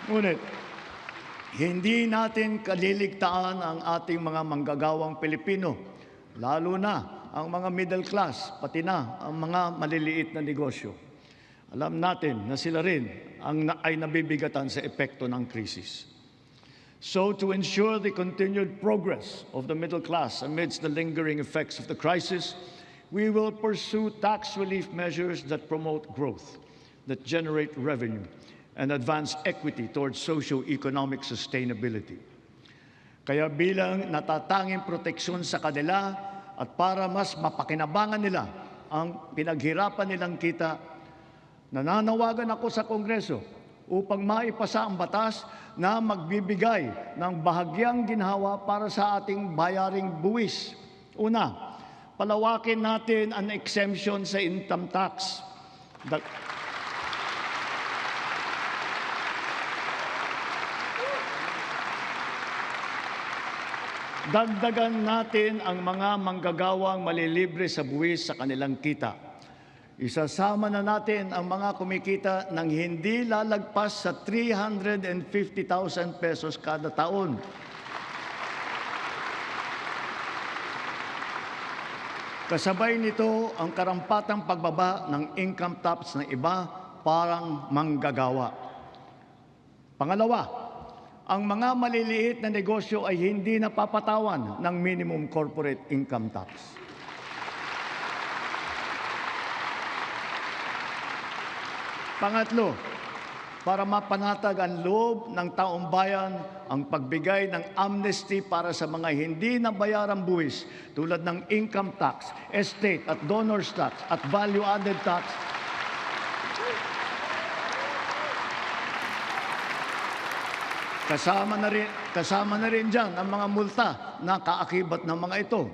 Ngunit, hindi natin kaliligtaan ang ating mga manggagawang Pilipino, lalo na ang mga middle class, pati na ang mga maliliit na negosyo. Alam natin na sila rin ay nabibigatan sa epekto ng krisis. So to ensure the continued progress of the middle class amidst the lingering effects of the crisis, we will pursue tax relief measures that promote growth, that generate revenue, and advance equity towards socio-economic sustainability. Kaya bilang natatanging proteksyon sa kanila at para mas mapakinabangan nila ang pinaghirapan nilang kita, nananawagan ako sa Kongreso upang maipasa ang batas na magbibigay ng bahagyang ginhawa para sa ating bayaring buwis. Una, palawakin natin ang exemption sa income tax. Dagdagan natin ang mga manggagawang malilibre sa buwis sa kanilang kita. Isasama na natin ang mga kumikita ng hindi lalagpas sa 350,000 pesos kada taon. Kasabay nito ang karampatang pagbaba ng income tax ng iba parang manggagawa. Pangalawa, ang mga maliliit na negosyo ay hindi napapatawan ng minimum corporate income tax. Pangatlo, para mapanatag ang loob ng taong bayan, ang pagbigay ng amnesty para sa mga hindi nabayarang buwis tulad ng income tax, estate at donors tax at value-added tax. Kasama na rin dyan ang mga multa na kaakibat ng mga ito.